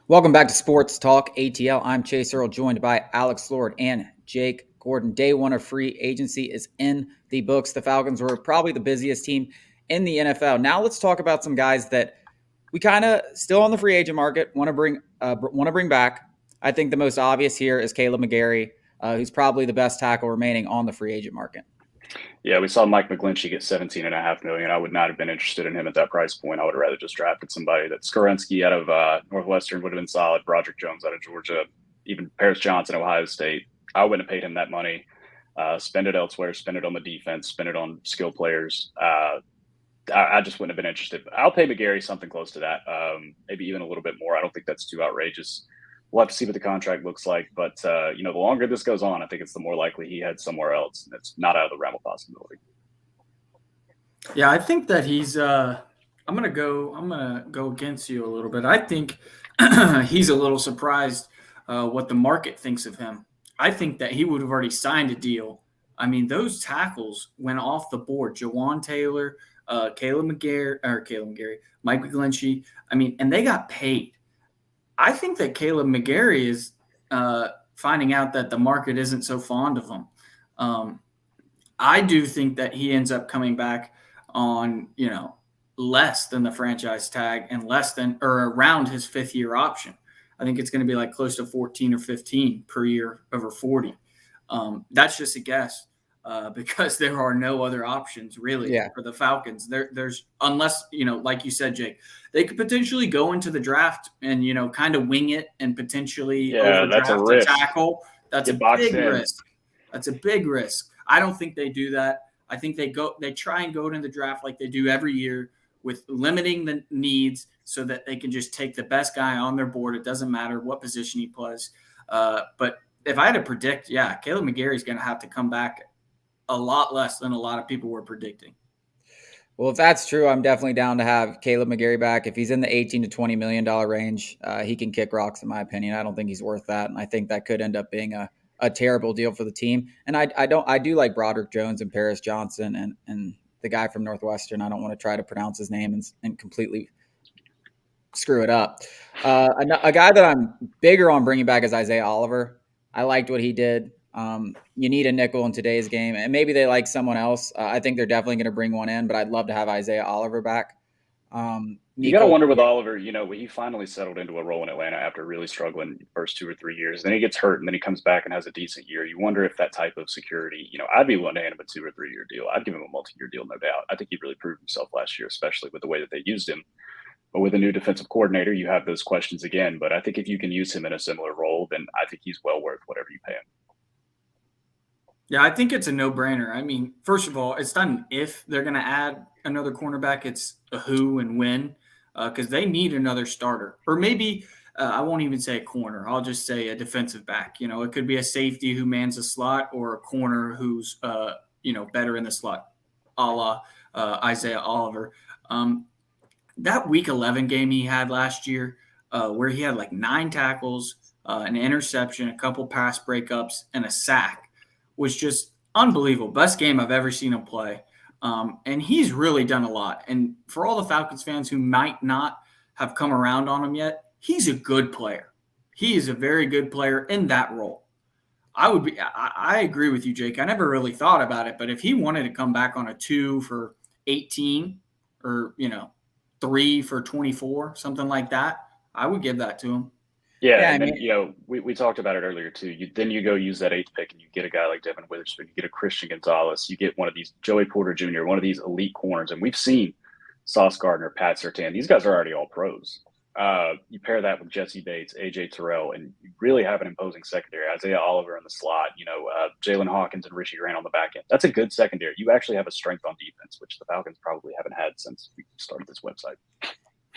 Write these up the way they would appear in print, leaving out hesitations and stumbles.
Welcome back to Sports Talk ATL. I'm Chase Earl, joined by Alex Lord and Jake Gordon. Day one of free agency is in the books. The Falcons were probably the busiest team in the NFL. Now let's talk about some guys that we kind of still on the free agent market want to bring back. I think the most obvious here is Caleb McGarry, who's probably the best tackle remaining on the free agent market. Yeah, we saw Mike McGlinchey get 17.5 million. I would not have been interested in him at that price point. I would have rather just drafted somebody that Skorensky out of Northwestern would have been solid. Broderick Jones out of Georgia, even Paris Johnson, Ohio State. I wouldn't have paid him that money. Spend it elsewhere, spend it on the defense, spend it on skill players. I just wouldn't have been interested. I'll pay McGarry something close to that, maybe even a little bit more. I don't think that's too outrageous. We'll have to see what the contract looks like. But, the longer this goes on, I think it's the more likely he heads somewhere else. And it's not out of the realm of possibility. Yeah, I think that he's I'm gonna go against you a little bit. I think he's a little surprised what the market thinks of him. I think that he would have already signed a deal. I mean, those tackles went off the board. Jawan Taylor, Caleb McGarry, Mike McGlinchey. I mean, and they got paid. I think that Caleb McGarry is finding out that the market isn't so fond of him. Um, I do think that he ends up coming back on, less than the franchise tag and less than or around his fifth year option. I think it's going to be like close to 14 or 15 per year over 40. That's just a guess because there are no other options really Yeah. for the Falcons. There's unless, like you said, Jake, they could potentially go into the draft and, kind of wing it and potentially Yeah, that's a overdraft a risk. tackle. That's Get a boxed big in. risk. That's a big risk. I don't think they do that. I think they try and go into the draft like they do every year with limiting the needs so that they can just take the best guy on their board. It doesn't matter what position he plays. But if I had to predict, yeah, Caleb McGarry is going to have to come back a lot less than a lot of people were predicting. Well, if that's true, I'm definitely down to have Caleb McGarry back. If he's in the 18 to $20 million range, he can kick rocks, in my opinion. I don't think he's worth that, and I think that could end up being a terrible deal for the team. And I do like Broderick Jones and Paris Johnson and the guy from Northwestern. I don't want to try to pronounce his name and completely screw it up. A guy that I'm bigger on bringing back is Isaiah Oliver. I liked what he did. You need a nickel in today's game, and maybe they like someone else. I think they're definitely going to bring one in, but I'd love to have Isaiah Oliver back. You got to Nico, wonder with Oliver, he finally settled into a role in Atlanta after really struggling the first 2 or 3 years. Then he gets hurt and then he comes back and has a decent year. You wonder if that type of security, I'd be willing to hand him a 2 or 3 year deal. I'd give him a multi-year deal, no doubt. I think he really proved himself last year, especially with the way that they used him. But with a new defensive coordinator, you have those questions again. But I think if you can use him in a similar role, then I think he's well worth whatever you pay him. Yeah, I think it's a no-brainer. I mean, first of all, it's not an if they're going to add another cornerback. It's a who and when because they need another starter. Or maybe I won't even say a corner. I'll just say a defensive back. It could be a safety who mans a slot or a corner who's, better in the slot, a la Isaiah Oliver. That Week 11 game he had last year where he had like 9 tackles, an interception, a couple pass breakups, and a sack was just unbelievable. Best game I've ever seen him play. And he's really done a lot. And for all the Falcons fans who might not have come around on him yet, he's a good player. He is a very good player in that role. I agree with you, Jake. I never really thought about it, but if he wanted to come back on a 2 for 18 or, 3 for 24, something like that, I would give that to him. Yeah, yeah, I and then mean, we talked about it earlier too. You go use that eighth pick and you get a guy like Devin Witherspoon, you get a Christian Gonzalez, you get one of these Joey Porter Jr., one of these elite corners, and we've seen Sauce Gardner, Pat Surtain. These guys are already all pros. You pair that with Jesse Bates, AJ Terrell, and you really have an imposing secondary. Isaiah Oliver in the slot, Jalen Hawkins and Richie Grant on the back end. That's a good secondary. You actually have a strength on defense, which the Falcons probably haven't had since we started this website.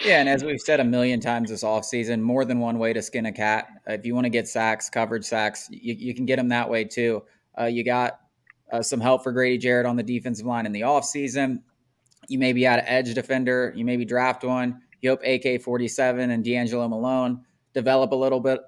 yeah, and as we've said a million times this offseason, more than one way to skin a cat. If you want to get sacks, coverage sacks, you can get them that way too. You got some help for Grady Jarrett on the defensive line in the offseason. You maybe add an edge defender. You maybe draft one. You hope AK-47 and D'Angelo Malone develop a little bit,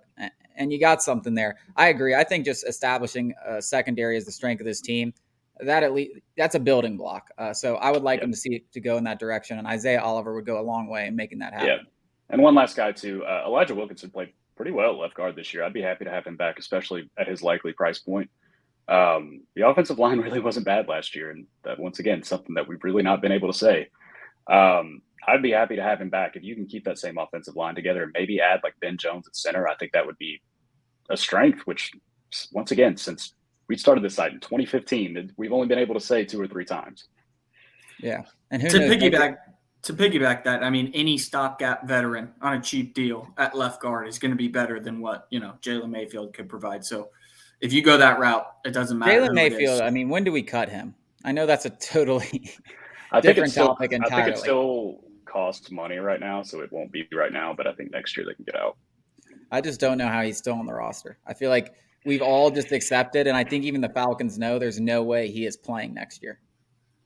and you got something there. I agree. I think just establishing a secondary as the strength of this team, that at least that's a building block. So I would like Yeah. them to see it to go in that direction, and Isaiah Oliver would go a long way in making that Yeah. happen. And one last guy too, Elijah Wilkinson played pretty well at left guard this year. I'd be happy to have him back, especially at his likely price point. The offensive line really wasn't bad last year, and that once again something that we've really not been able to say. I'd be happy to have him back if you can keep that same offensive line together and maybe add like Ben Jones at center. I think that would be a strength, which once again, since we started this site in 2015, we've only been able to say 2 or 3 times. Yeah. And to piggyback that, I mean, any stopgap veteran on a cheap deal at left guard is going to be better than what, Jalen Mayfield could provide. So if you go that route, it doesn't matter. Jalen Mayfield, I mean, when do we cut him? I know that's a totally topic entirely. I think it still costs money right now, so it won't be right now, but I think next year they can get out. I just don't know how he's still on the roster. I feel like we've all just accepted, and I think even the Falcons know there's no way he is playing next year.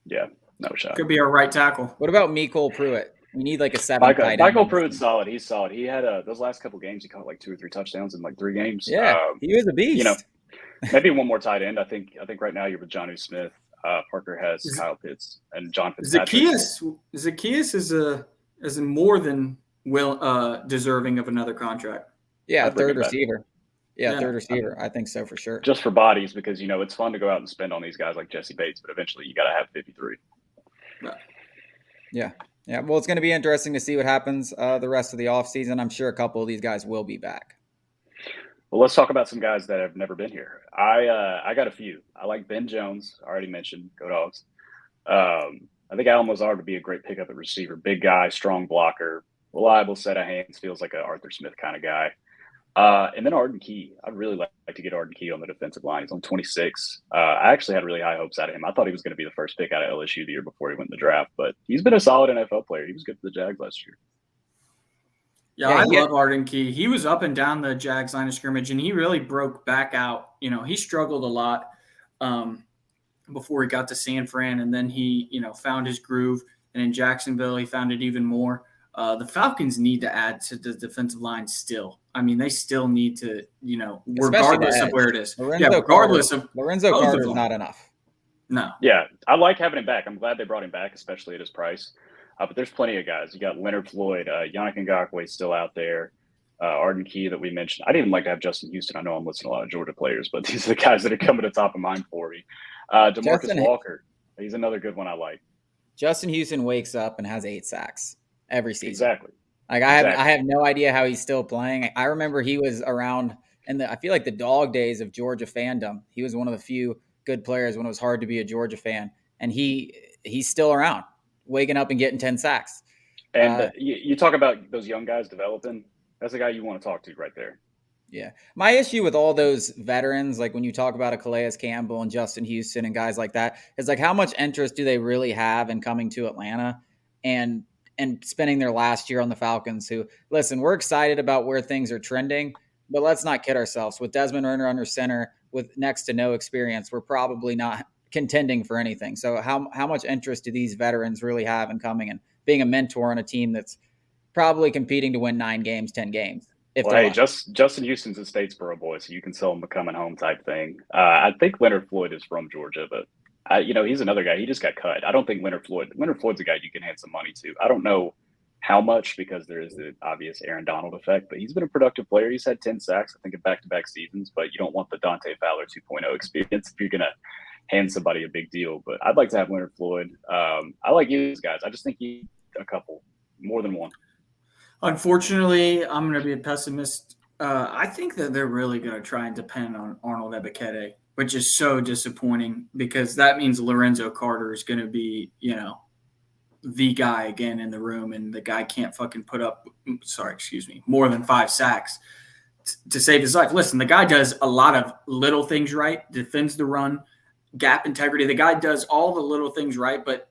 Yeah, no shot. Could be our right tackle. What about Mecole Pruitt? We need like a 7th tight end. Michael Pruitt's solid. He's solid. He had those last couple games, he caught like 2 or 3 touchdowns in like 3 games. Yeah, he was a beast. Maybe one more tight end. I think right now you're with Jonnu Smith. Parker has Kyle Pitts and John Fitzpatrick. Zacchaeus is more than deserving of another contract. Yeah, third receiver. Yeah, third receiver. I think so for sure. Just for bodies, because it's fun to go out and spend on these guys like Jesse Bates, but eventually you got to have 53. Yeah. Well, it's going to be interesting to see what happens the rest of the offseason. I'm sure a couple of these guys will be back. Well, let's talk about some guys that have never been here. I got a few. I like Ben Jones. I already mentioned. Go Dogs. I think Alan Lazard would be a great pickup at receiver. Big guy, strong blocker, reliable set of hands. Feels like an Arthur Smith kind of guy. And then Arden Key. I'd really like to get Arden Key on the defensive line. He's on 26. I actually had really high hopes out of him. I thought he was going to be the first pick out of LSU the year before he went in the draft, but he's been a solid NFL player. He was good for the Jags last year. Yeah, I love Arden Key. He was up and down the Jags line of scrimmage, and he really broke back out. He struggled a lot before he got to San Fran, and then he, found his groove. And in Jacksonville, he found it even more. The Falcons need to add to the defensive line still. I mean, they still need to, regardless of where it is. Lorenzo Carter is not enough. No. Yeah, I like having him back. I'm glad they brought him back, especially at his price. But there's plenty of guys. You got Leonard Floyd, Yannick Ngakoue still out there, Arden Key that we mentioned. I'd even like to have Justin Houston. I know I'm listening to a lot of Georgia players, but these are the guys that are coming to the top of mind for me. DeMarcus Walker, he's another good one I like. Justin Houston wakes up and has 8 sacks every season. Exactly. I have no idea how he's still playing. I remember he was around I feel like the dog days of Georgia fandom. He was one of the few good players when it was hard to be a Georgia fan, and he's still around, waking up and getting 10 sacks. And you talk about those young guys developing. That's the guy you want to talk to right there. Yeah. My issue with all those veterans, like when you talk about a Calais Campbell and Justin Houston and guys like that, is like how much interest do they really have in coming to Atlanta and spending their last year on the Falcons? Who, listen, we're excited about where things are trending, but let's not kid ourselves. With Desmond Ridder under center with next to no experience, we're probably not contending for anything. So how much interest do these veterans really have in coming and being a mentor on a team that's probably competing to win 9 games, 10 games? Justin Houston's a Statesboro boy, so you can sell him a coming home type thing. I think Leonard Floyd is from Georgia, but he's another guy. He just got cut. I don't think Leonard Floyd's a guy you can hand some money to. I don't know how much, because there is the obvious Aaron Donald effect, but he's been a productive player. He's had 10 sacks, I think, in back-to-back seasons, but you don't want the Dante Fowler 2.0 experience if you're going to hand somebody a big deal. But I'd like to have Leonard Floyd. I like these guys. I just think he a couple, more than one. Unfortunately, I'm going to be a pessimist. I think that they're really going to try and depend on Arnold Ebiketie, which is so disappointing, because that means Lorenzo Carter is going to be, the guy again in the room, and the guy can't fucking put up, more than 5 sacks to save his life. Listen, the guy does a lot of little things right, defends the run, gap integrity. The guy does all the little things right, but,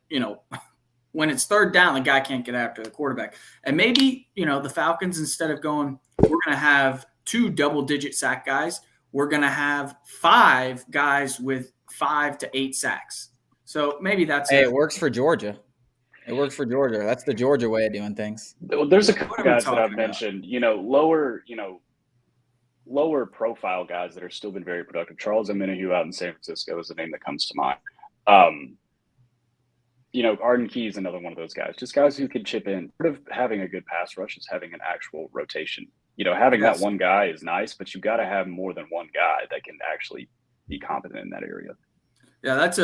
when it's third down, the guy can't get after the quarterback. And maybe, the Falcons, instead of going, we're going to have 2 double-digit sack guys, we're going to have 5 guys with 5 to 8 sacks. So maybe that's it works for Georgia. It works for Georgia. That's the Georgia way of doing things. There's a couple guys that I've mentioned, lower profile guys that are still been very productive. Charles Omenihu out in San Francisco is the name that comes to mind. Arden Key is another one of those guys. Just guys who can chip in. Part of having a good pass rush is having an actual rotation. Having that Yes. one guy is nice, but you got to have more than one guy that can actually be competent in that area. Yeah, that's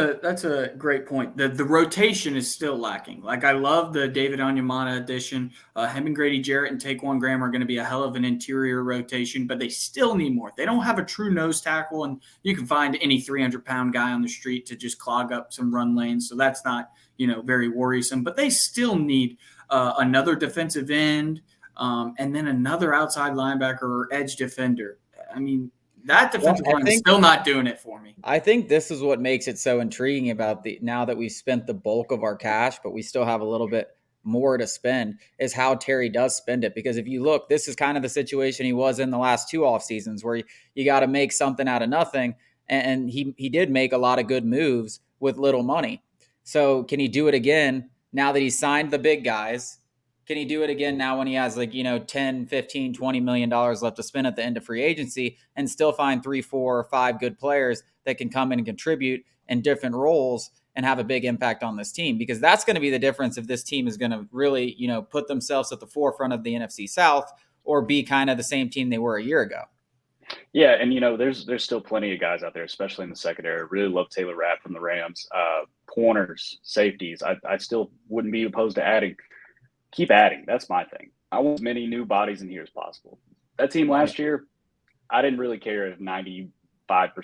a great point. The rotation is still lacking. Like I love the David Onyemata addition. Him and Grady Jarrett and Taquan Graham are going to be a hell of an interior rotation, but they still need more. They don't have a true nose tackle, and you can find any 300-pound guy on the street to just clog up some run lanes. So that's not very worrisome. But they still need another defensive end, and then another outside linebacker or edge defender. I mean, that defensive line is still not doing it for me. I think this is what makes it so intriguing about now that we've spent the bulk of our cash, but we still have a little bit more to spend, is how Terry does spend it. Because if you look, this is kind of the situation he was in the last 2 off seasons where you got to make something out of nothing. And he did make a lot of good moves with little money. So can he do it again now that he's signed the big guys? Can he do it again now when he has 10, 15, $20 million left to spend at the end of free agency and still find 3, 4, or 5 good players that can come in and contribute in different roles and have a big impact on this team? Because that's going to be the difference if this team is going to really, put themselves at the forefront of the NFC South or be kind of the same team they were a year ago. Yeah, and there's still plenty of guys out there, especially in the secondary. I really love Taylor Rapp from the Rams. Corners, safeties. I still wouldn't be opposed to adding. Keep adding. That's my thing. I want as many new bodies in here as possible. That team last year, I didn't really care if 95%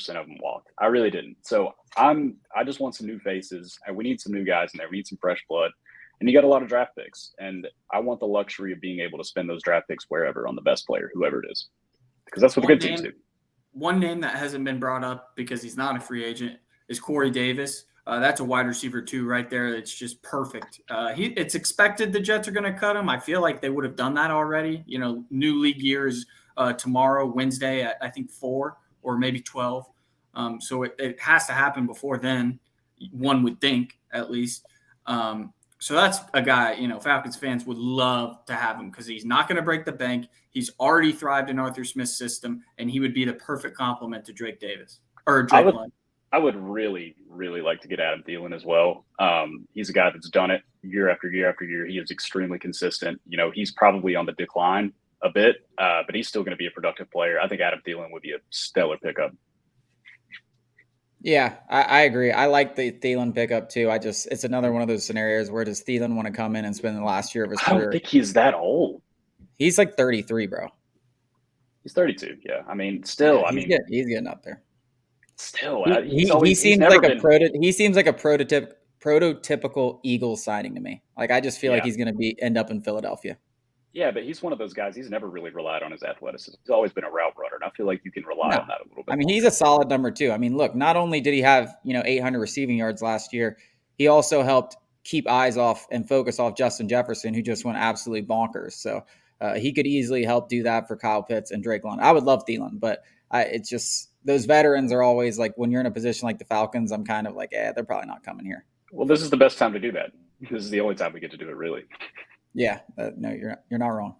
of them walked. I really didn't. So I just want some new faces, and we need some new guys in there. We need some fresh blood. And you got a lot of draft picks, and I want the luxury of being able to spend those draft picks wherever on the best player, whoever it is, because that's what the good teams do. One name that hasn't been brought up because he's not a free agent is Corey Davis. That's a wide receiver too, right there. It's just perfect. It's expected the Jets are going to cut him. I feel like they would have done that already. New league year is tomorrow, Wednesday at I think 4 or maybe 12. So it has to happen before then. One would think at least. So that's a guy, Falcons fans would love to have him because he's not going to break the bank. He's already thrived in Arthur Smith's system, and he would be the perfect complement to Drake Davis or Drake London. I would really, really like to get Adam Thielen as well. He's a guy that's done it year after year after year. He is extremely consistent. He's probably on the decline a bit, but he's still going to be a productive player. I think Adam Thielen would be a stellar pickup. Yeah, I agree. I like the Thielen pickup too. It's another one of those scenarios where does Thielen want to come in and spend the last year of his career? I don't think he's that old. He's like 33, bro. He's 32. Yeah, I mean, still, yeah, he's getting up there. Still, he seems like a prototypical Eagles signing to me. Like I just feel like he's going to end up in Philadelphia. Yeah, but he's one of those guys. He's never really relied on his athleticism. He's always been a route runner, and I feel like you can rely on that a little bit. I mean, he's a solid number 2. I mean, look, not only did he have 800 receiving yards last year, he also helped keep eyes off and focus off Justin Jefferson, who just went absolutely bonkers. So he could easily help do that for Kyle Pitts and Drake London. I would love Thielen, but it's just those veterans are always like when you're in a position like the Falcons, I'm kind of like, they're probably not coming here. Well, this is the best time to do that. This is the only time we get to do it, really. Yeah, no, you're not wrong.